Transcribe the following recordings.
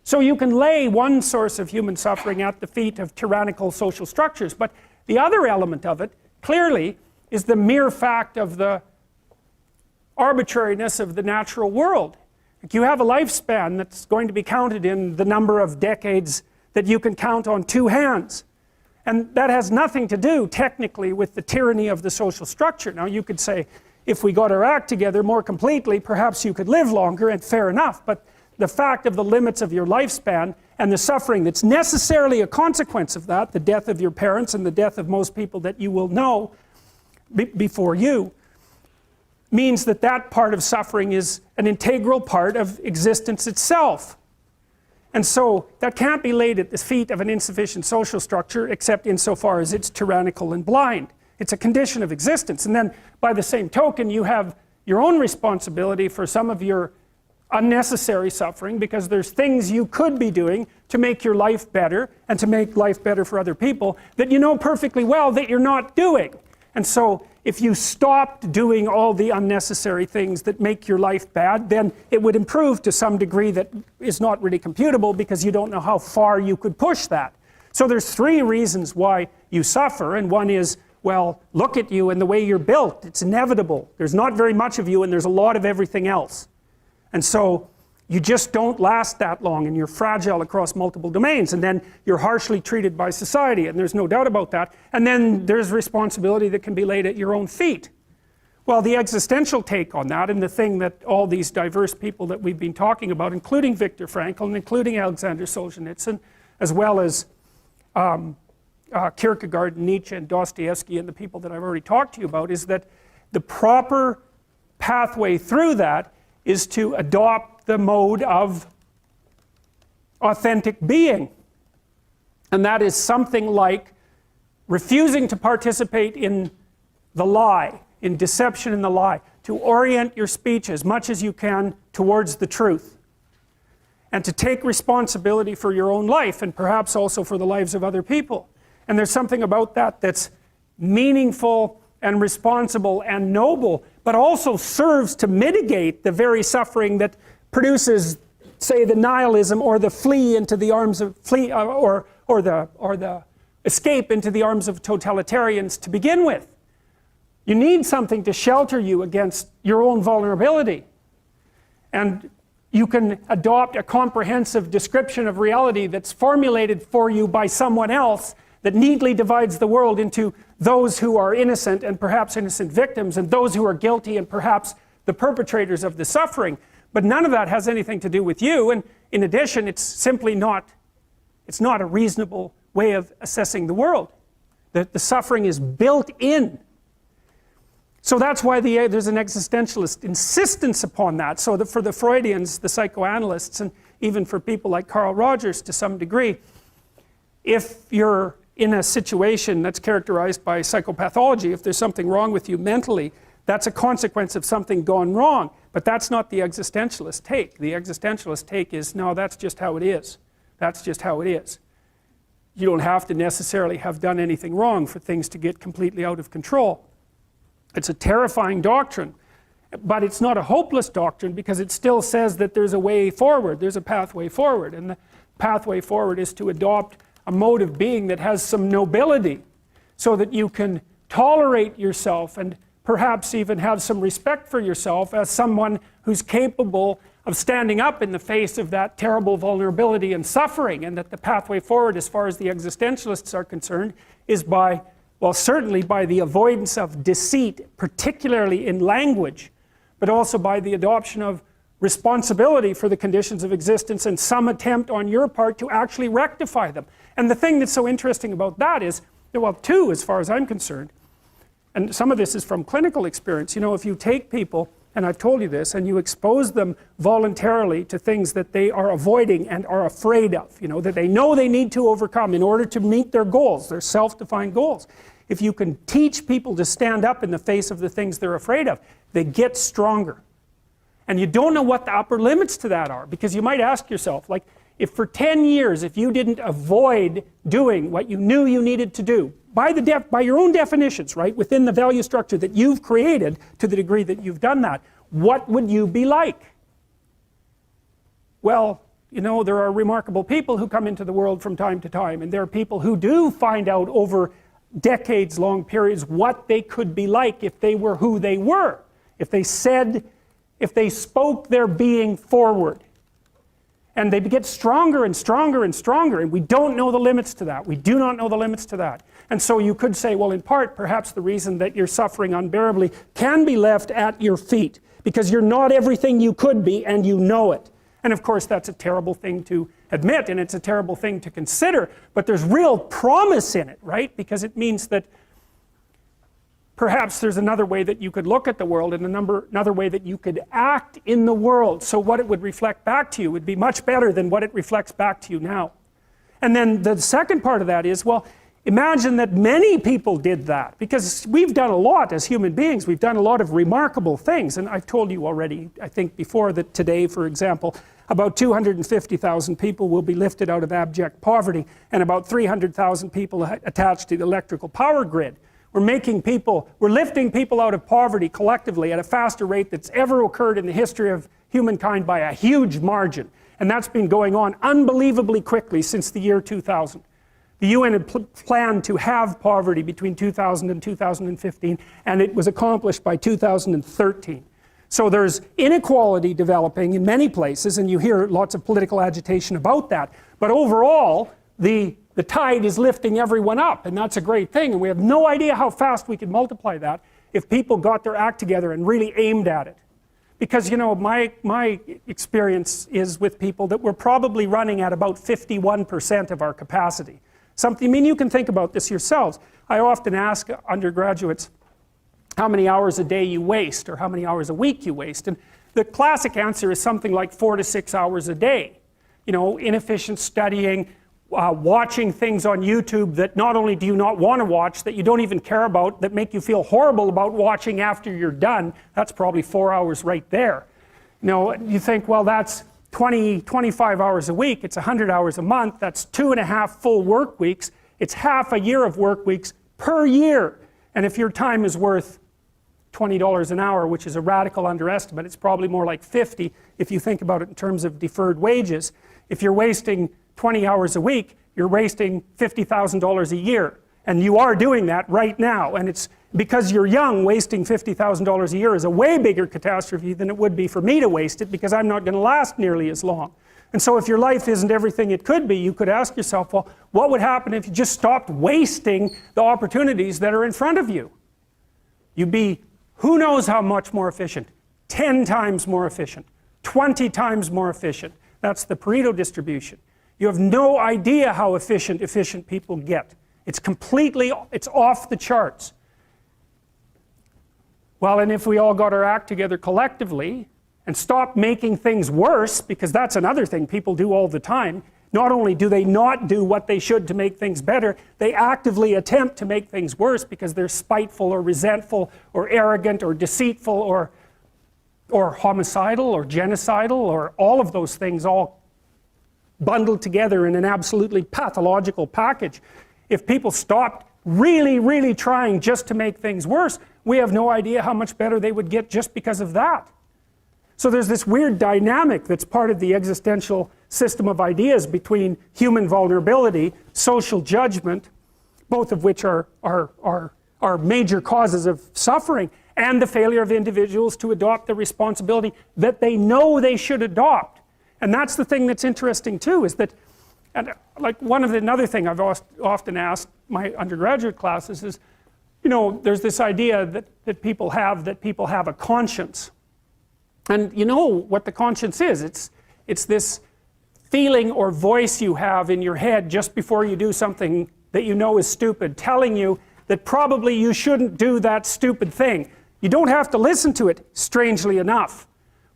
So you can lay one source of human suffering at the feet of tyrannical social structures, but the other element of it, clearly, is the mere fact of the arbitrariness of the natural world. Like, you have a lifespan that's going to be counted in the number of decades that you can count on two hands. And that has nothing to do, technically, with the tyranny of the social structure. Now, you could say, if we got our act together more completely, perhaps you could live longer, and fair enough, but the fact of the limits of your lifespan and the suffering that's necessarily a consequence of that, the death of your parents and the death of most people that you will know before you, means that that part of suffering is an integral part of existence itself. And so that can't be laid at the feet of an insufficient social structure, except insofar as it's tyrannical and blind. It's a condition of existence. And then by the same token, you have your own responsibility for some of your unnecessary suffering, because there's things you could be doing to make your life better and to make life better for other people that you know perfectly well that you're not doing. And so if you stopped doing all the unnecessary things that make your life bad, then it would improve to some degree that is not really computable, because you don't know how far you could push that. So there's three reasons why you suffer, and one is, well, look at you and the way you're built. It's inevitable. There's not very much of you and there's a lot of everything else. And so you just don't last that long, and you're fragile across multiple domains, and then you're harshly treated by society, and there's no doubt about that. And then there's responsibility that can be laid at your own feet. Well, the existential take on that, and the thing that all these diverse people that we've been talking about, including Viktor Frankl and including Alexander Solzhenitsyn, as well as Kierkegaard, Nietzsche, and Dostoevsky, and the people that I've already talked to you about, is that the proper pathway through that is to adopt the mode of authentic being. And that is something like refusing to participate in the lie, in deception and the lie, to orient your speech as much as you can towards the truth, and to take responsibility for your own life, and perhaps also for the lives of other people. And there's something about that that's meaningful and responsible and noble, but also serves to mitigate the very suffering that produces, say, the nihilism or the flee into the arms of or the escape into the arms of totalitarians to begin with. You need something to shelter you against your own vulnerability. And you can adopt a comprehensive description of reality that's formulated for you by someone else, that neatly divides the world into those who are innocent and perhaps innocent victims, and those who are guilty and perhaps the perpetrators of the suffering. But none of that has anything to do with you, and in addition, it's simply not, it's not a reasonable way of assessing the world. The suffering is built in. So that's why there's an existentialist insistence upon that, so that for the Freudians, the psychoanalysts, and even for people like Carl Rogers to some degree, if you're in a situation that's characterized by psychopathology, if there's something wrong with you mentally, that's a consequence of something gone wrong. But that's not the existentialist take. The existentialist take is, no, that's just how it is. That's just how it is. You don't have to necessarily have done anything wrong for things to get completely out of control. It's a terrifying doctrine, but it's not a hopeless doctrine, because it still says that there's a way forward, there's a pathway forward, and the pathway forward is to adopt a mode of being that has some nobility, so that you can tolerate yourself and perhaps even have some respect for yourself as someone who's capable of standing up in the face of that terrible vulnerability and suffering, and that the pathway forward, as far as the existentialists are concerned, is by, well, certainly by the avoidance of deceit, particularly in language, but also by the adoption of responsibility for the conditions of existence and some attempt on your part to actually rectify them. And the thing that's so interesting about that is, well, two, as far as I'm concerned, and some of this is from clinical experience, you know, if you take people, and I've told you this, and you expose them voluntarily to things that they are avoiding and are afraid of, you know, that they know they need to overcome in order to meet their goals, their self-defined goals. If you can teach people to stand up in the face of the things they're afraid of, they get stronger. And you don't know what the upper limits to that are, because you might ask yourself, like, if for 10 years, if you didn't avoid doing what you knew you needed to do, by your own definitions, right, within the value structure that you've created, to the degree that you've done that, what would you be like? Well, You know, there are remarkable people who come into the world from time to time, and there are people who do find out over decades long periods what they could be like if they were who they were, if they spoke their being forward. And they get stronger and stronger and stronger, and we don't know the limits to that. We do not know the limits to that. And so you could say, well, in part, perhaps the reason that you're suffering unbearably can be left at your feet, because you're not everything you could be, and you know it. And of course, that's a terrible thing to admit, and it's a terrible thing to consider, but there's real promise in it, right? Because it means that perhaps there's another way that you could look at the world, and another way that you could act in the world, so what it would reflect back to you would be much better than what it reflects back to you now. And then the second part of that is, well, imagine that many people did that, because we've done a lot as human beings. We've done a lot of remarkable things, and I've told you already, I think before, that today, for example, about 250,000 people will be lifted out of abject poverty, and about 300,000 people attached to the electrical power grid. We're lifting people out of poverty collectively at a faster rate that's ever occurred in the history of humankind by a huge margin. And that's been going on unbelievably quickly since the year 2000. The UN had planned to have poverty between 2000 and 2015, and it was accomplished by 2013. So there's inequality developing in many places, and you hear lots of political agitation about that. But overall, the tide is lifting everyone up, and that's a great thing. And we have no idea how fast we could multiply that if people got their act together and really aimed at it. Because, you know, my experience is with people that we're probably running at about 51% of our capacity. I mean, you can think about this yourselves. I often ask undergraduates how many hours a day you waste, or how many hours a week you waste. And the classic answer is something like 4 to 6 hours a day. You know, inefficient studying, watching things on YouTube that not only do you not want to watch, that you don't even care about, that make you feel horrible about watching after you're done. That's probably 4 hours right there. You know, you think, well, that's 25 hours a week, it's 100 hours a month, that's 2.5 full work weeks, it's half a year of work weeks per year. And if your time is worth $20 an hour, which is a radical underestimate, it's probably more like 50 if you think about it in terms of deferred wages. If you're wasting 20 hours a week, you're wasting $50,000 a year. And you are doing that right now. And it's because you're young, wasting $50,000 a year is a way bigger catastrophe than it would be for me to waste it, because I'm not going to last nearly as long. And so if your life isn't everything it could be, you could ask yourself, well, what would happen if you just stopped wasting the opportunities that are in front of you? You'd be who knows how much more efficient. 10 times more efficient. 20 times more efficient. That's the Pareto distribution. You have no idea how efficient people get. It's off the charts. Well, and if we all got our act together collectively and stopped making things worse, because that's another thing people do all the time, not only do they not do what they should to make things better, they actively attempt to make things worse because they're spiteful or resentful or arrogant or deceitful or homicidal or genocidal, or all of those things all bundled together in an absolutely pathological package. If people stopped really, really trying just to make things worse, we have no idea how much better they would get just because of that. So there's this weird dynamic that's part of the existential system of ideas between human vulnerability, social judgment, both of which are major causes of suffering, and the failure of individuals to adopt the responsibility that they know they should adopt. And that's the thing that's interesting too, is that, and like another thing I've often asked my undergraduate classes is, you know, there's this idea that people have a conscience. And you know what the conscience is. It's this feeling or voice you have in your head just before you do something that you know is stupid, telling you that probably you shouldn't do that stupid thing. You don't have to listen to it, strangely enough.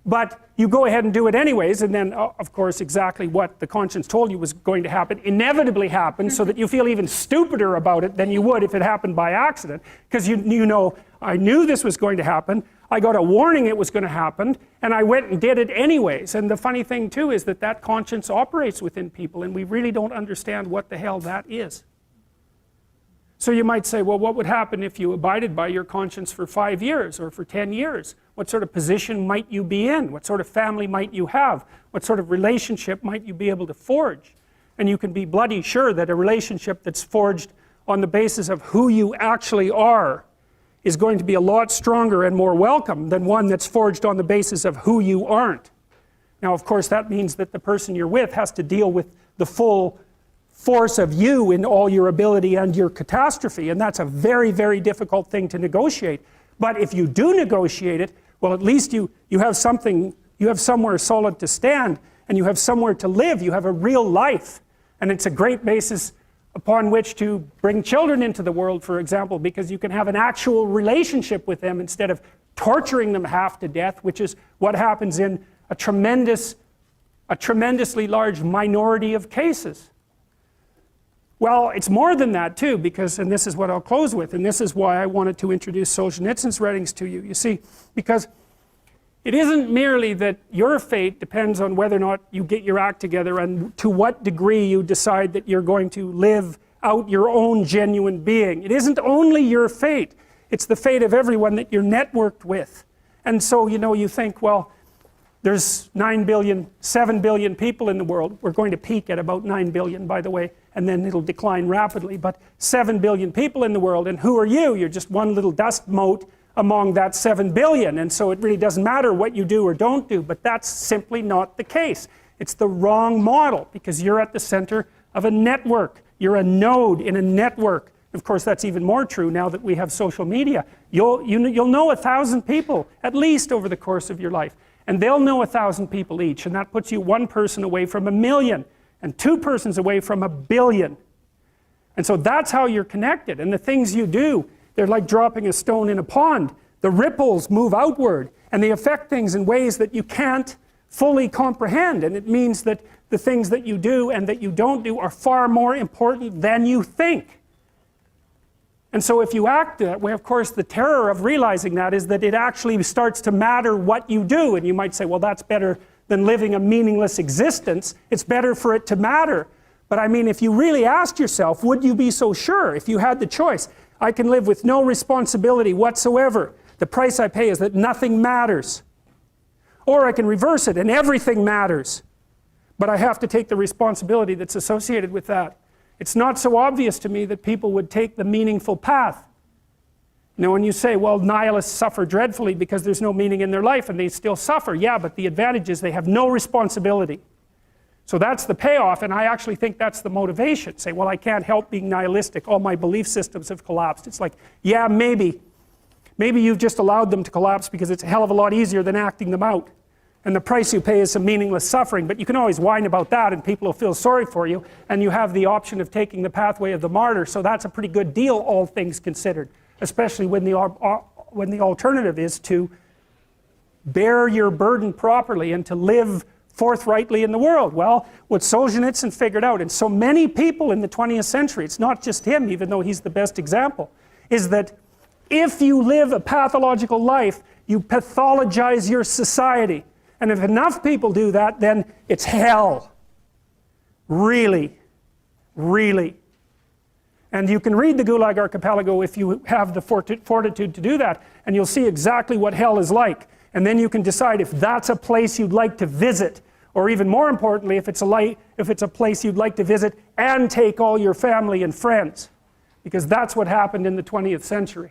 But you go ahead and do it anyways, and then, of course, exactly what the conscience told you was going to happen inevitably happens, so that you feel even stupider about it than you would if it happened by accident. Because you know, I knew this was going to happen, I got a warning it was going to happen, and I went and did it anyways. And the funny thing too is that conscience operates within people, and we really don't understand what the hell that is. So you might say, well, what would happen if you abided by your conscience for 5 years or for 10 years? What sort of position might you be in? What sort of family might you have? What sort of relationship might you be able to forge? And you can be bloody sure that a relationship that's forged on the basis of who you actually are is going to be a lot stronger and more welcome than one that's forged on the basis of who you aren't. Now, of course, that means that the person you're with has to deal with the full force of you in all your ability and your catastrophe, and that's a very, very difficult thing to negotiate. But if you do negotiate it, well, at least you have something, you have somewhere solid to stand, and you have somewhere to live, you have a real life. And it's a great basis upon which to bring children into the world, for example, because you can have an actual relationship with them instead of torturing them half to death, which is what happens in a tremendously large minority of cases. Well, it's more than that too, because, and this is what I'll close with, and this is why I wanted to introduce Solzhenitsyn's writings to you. You see, because it isn't merely that your fate depends on whether or not you get your act together and to what degree you decide that you're going to live out your own genuine being. It isn't only your fate, it's the fate of everyone that you're networked with. And so, you know, you think, well, there's 9 billion, 7 billion people in the world. We're going to peak at about 9 billion, by the way, and then it'll decline rapidly. But 7 billion people in the world, and who are you? You're just one little dust mote among that 7 billion, and so it really doesn't matter what you do or don't do, but that's simply not the case. It's the wrong model, because you're at the center of a network. You're a node in a network. Of course, that's even more true now that we have social media. You'll know 1,000 people, at least, over the course of your life. And they'll know 1,000 people each, and that puts you one person away from 1,000,000, and 2 persons away from 1,000,000,000. And so that's how you're connected, and the things you do, they're like dropping a stone in a pond. The ripples move outward, and they affect things in ways that you can't fully comprehend, and it means that the things that you do and that you don't do are far more important than you think. And so if you act that way, of course, the terror of realizing that is that it actually starts to matter what you do. And you might say, well, that's better than living a meaningless existence. It's better for it to matter. But I mean, if you really asked yourself, would you be so sure if you had the choice? I can live with no responsibility whatsoever. The price I pay is that nothing matters. Or I can reverse it and everything matters. But I have to take the responsibility that's associated with that. It's not so obvious to me that people would take the meaningful path. You know, when you say, well, nihilists suffer dreadfully because there's no meaning in their life, and they still suffer. Yeah, but the advantage is they have no responsibility. So that's the payoff, and I actually think that's the motivation. Say, well, I can't help being nihilistic. All my belief systems have collapsed. It's like, yeah, maybe. Maybe you've just allowed them to collapse because it's a hell of a lot easier than acting them out. And the price you pay is some meaningless suffering, but you can always whine about that and people will feel sorry for you, and you have the option of taking the pathway of the martyr, so that's a pretty good deal, all things considered, especially when the alternative is to bear your burden properly and to live forthrightly in the world. Well, what Solzhenitsyn figured out, and so many people in the 20th century, it's not just him, even though he's the best example, is that if you live a pathological life, you pathologize your society. And if enough people do that, then it's hell. Really. Really. And you can read the Gulag Archipelago if you have the fortitude to do that, and you'll see exactly what hell is like. And then you can decide if that's a place you'd like to visit, or even more importantly, if it's a place you'd like to visit and take all your family and friends. Because that's what happened in the 20th century.